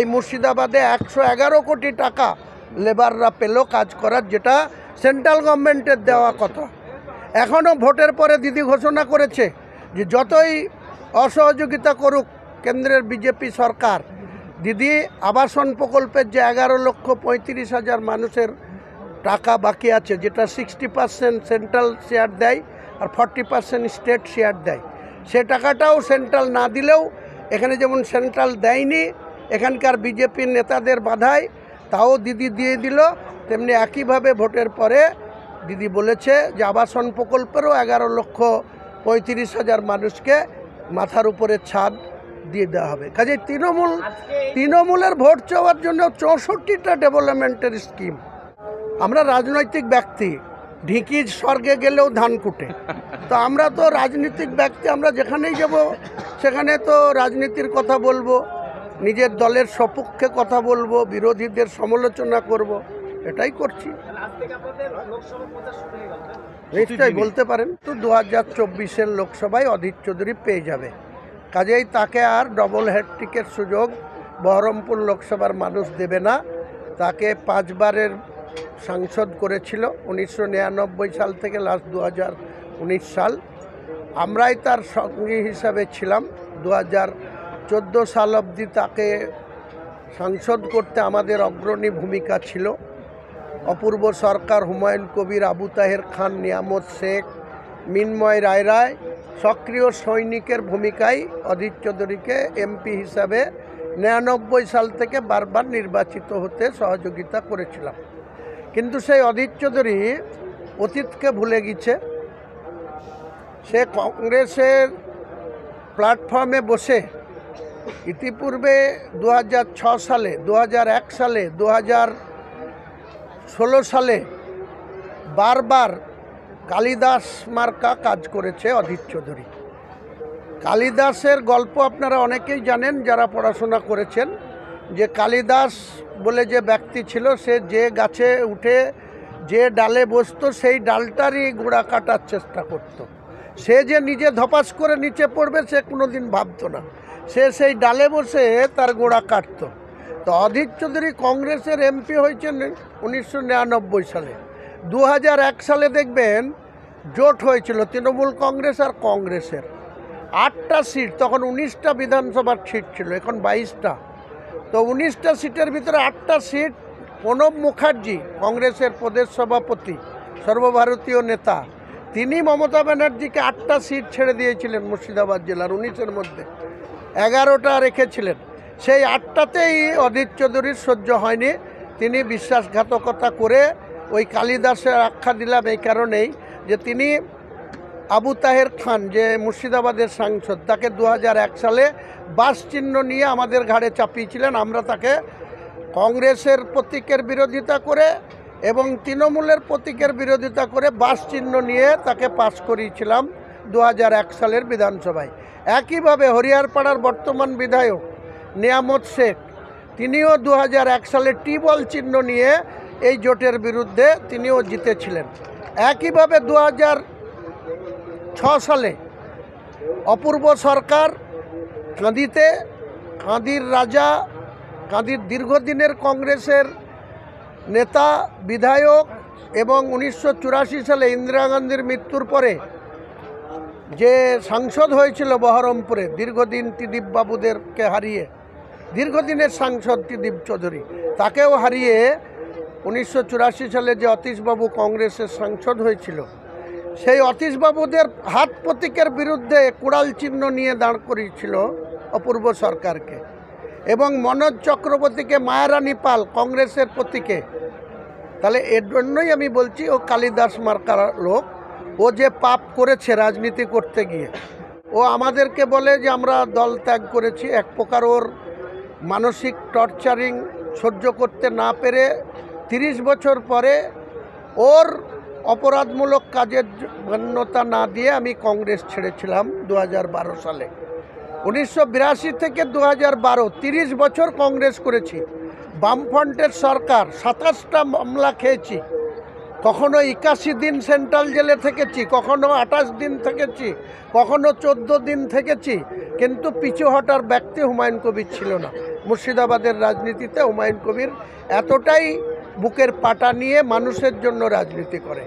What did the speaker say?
এই মুর্শিদাবাদে 111 কোটি টাকা লেবাররা পেল কাজ করার, যেটা সেন্ট্রাল গভর্নমেন্টের দেওয়া কথা। এখনও ভোটের পরে দিদি ঘোষণা করেছে যে যতই অসহযোগিতা করুক কেন্দ্রের বিজেপি সরকার, দিদি আবাসন প্রকল্পের যে 11,35,000 মানুষের টাকা বাকি আছে, যেটা 60% সেন্ট্রাল শেয়ার দেয় আর 40% স্টেট শেয়ার দেয়, সে টাকাটাও সেন্ট্রাল না দিলেও, এখানে যেমন সেন্ট্রাল দেয়নি এখানকার বিজেপির নেতাদের বাধায়, তাও দিদি দিয়ে দিল। তেমনি একইভাবে ভোটের পরে দিদি বলেছে যে আবাসন প্রকল্পেরও 11,35,000 মানুষকে মাথার উপরে ছাদ দিয়ে দেওয়া হবে। কাজে তৃণমূলের ভোট চাওয়ার জন্য 64টা ডেভেলপমেন্টের স্কিম। আমরা রাজনৈতিক ব্যক্তি, ঢিকি স্বর্গে গেলেও ধান কুটে, তো আমরা তো রাজনীতিক ব্যক্তি, আমরা যেখানেই যাব সেখানে তো রাজনীতির কথা বলবো, নিজের দলের সপক্ষে কথা বলবো, বিরোধীদের সমালোচনা করব, এটাই করছি। নিশ্চয়ই বলতে পারেন। তো 2024-এর লোকসভায় অধীর চৌধুরী পেয়ে যাবে, কাজেই তাকে আর ডবল হ্যাট্রিকের সুযোগ বহরমপুর লোকসভার মানুষ দেবে না। তাকে 5 বারের সাংসদ করেছিল 1999 সাল থেকে লাস্ট 2019 সাল। আমরাই তার সঙ্গী হিসাবে ছিলাম। 2014 সাল অবধি তাকে সাংসদ করতে আমাদের অগ্রণী ভূমিকা ছিল। অপূর্ব সরকার, হুমায়ুন কবির, আবু তাহের খান, নিয়ামত শেখ, মিনময় রায় সক্রিয় সৈনিকের ভূমিকায় অধীর চৌধুরীকে এমপি হিসাবে 99 সাল থেকে বারবার নির্বাচিত হতে সহযোগিতা করেছিলাম। কিন্তু সেই অধীর চৌধুরী অতীতকে ভুলে গেছে। সে কংগ্রেসের প্ল্যাটফর্মে বসে ইতিপূর্বে 2006 সালে, 2001 সালে, 2016 সালে বারবার কালিদাস মার্কা কাজ করেছে অধীর চৌধুরী। কালিদাসের গল্প আপনারা অনেকেই জানেন যারা পড়াশোনা করেছেন, যে কালিদাস বলে যে ব্যক্তি ছিল, সে যে গাছে উঠে যে ডালে বসতো সেই ডালটারই গোড়া কাটার চেষ্টা করত। সে যে নিজে ধপাস করে নিচে পড়বে সে কোনোদিন ভাবতো না, সে সেই ডালে বসে তার গোড়া কাটত। তো অধীর চৌধুরী কংগ্রেসের এমপি হয়েছেন 1999 সালে। 2001 সালে দেখবেন জোট হয়েছিল তৃণমূল কংগ্রেস আর কংগ্রেসের, 8টা সিট, তখন 19টা বিধানসভার সিট ছিল, এখন 22টা। তো 19টা সিটের ভিতরে 8টা সিট প্রণব মুখার্জি, কংগ্রেসের প্রদেশ সভাপতি, সর্বভারতীয় নেতা, তিনি মমতা ব্যানার্জিকে 8টা সিট ছেড়ে দিয়েছিলেন মুর্শিদাবাদ জেলার, 19-এর মধ্যে 11টা রেখেছিলেন। সেই 8টাতেই অধীর চৌধুরীর সহ্য হয়নি, তিনি বিশ্বাসঘাতকতা করে ওই কালিদাসের আখ্যা দিলাম এই কারণেই যে তিনি আবু তাহের খান, যে মুর্শিদাবাদের সাংসদ, তাকে 2001 সালে বাস চিহ্ন নিয়ে আমাদের ঘাড়ে চাপিয়েছিলেন। আমরা তাকে কংগ্রেসের প্রতীকের বিরোধিতা করে এবং তৃণমূলের প্রতীকের বিরোধিতা করে বাস চিহ্ন নিয়ে তাকে পাশ করিয়েছিলাম 2001 সালের বিধানসভায়। একইভাবে হরিয়ারপাড়ার বর্তমান বিধায়ক নিয়ামত শেখ, তিনিও 2001 সালে টিবল চিহ্ন নিয়ে এই জোটের বিরুদ্ধে তিনিও জিতেছিলেন। একইভাবে 2006 সালে অপূর্ব সরকার কাঁদিতে, কাঁদির রাজা, কাঁদির দীর্ঘদিনের কংগ্রেসের নেতা, বিধায়ক, এবং 1984 সালে ইন্দিরা গান্ধীর মৃত্যুর পরে যে সাংসদ হয়েছিল বহরমপুরে দীর্ঘদিন ত্রিদীপ বাবুদেরকে হারিয়ে, দীর্ঘদিনের সাংসদ ত্রিদীপ চৌধুরী, তাকেও হারিয়ে 1984 সালে যে অতীশবাবু কংগ্রেসের সাংসদ হয়েছিল, সেই অতীশবাবুদের হাত প্রতীকের বিরুদ্ধে কুড়াল চিহ্ন নিয়ে দাঁড় করিয়েছিল অপূর্ব সরকারকে, এবং মনোজ চক্রবর্তীকে মায়ারানী পাল কংগ্রেসের প্রতীকে। তাহলে এর জন্যই আমি বলছি ও কালিদাস মার্কার লোক, ও যে পাপ করেছে রাজনীতি করতে গিয়ে, ও আমাদেরকে বলে যে আমরা দল ত্যাগ করেছি। এক প্রকার ওর মানসিক টর্চারিং সহ্য করতে না পেরে 30 বছর পরে ওর অপরাধমূলক কাজের মান্যতা না দিয়ে আমি কংগ্রেস ছেড়েছিলাম 2012 সালে। 1982 থেকে 2012 30 বছর কংগ্রেস করেছি। বামফ্রন্টের সরকার, 27টা মামলা খেয়েছি, কখনো 81 দিন সেন্ট্রাল জেলে থেকেছি, কখনো 28 দিন থেকেছি, কখনো 14 দিন থেকেছি, কিন্তু পিছু হটার ব্যক্তি হুমায়ুন কবির ছিল না। মুর্শিদাবাদের রাজনীতিতে হুমায়ুন কবির এতটাই বুকের পাটা নিয়ে মানুষের জন্য রাজনীতি করে।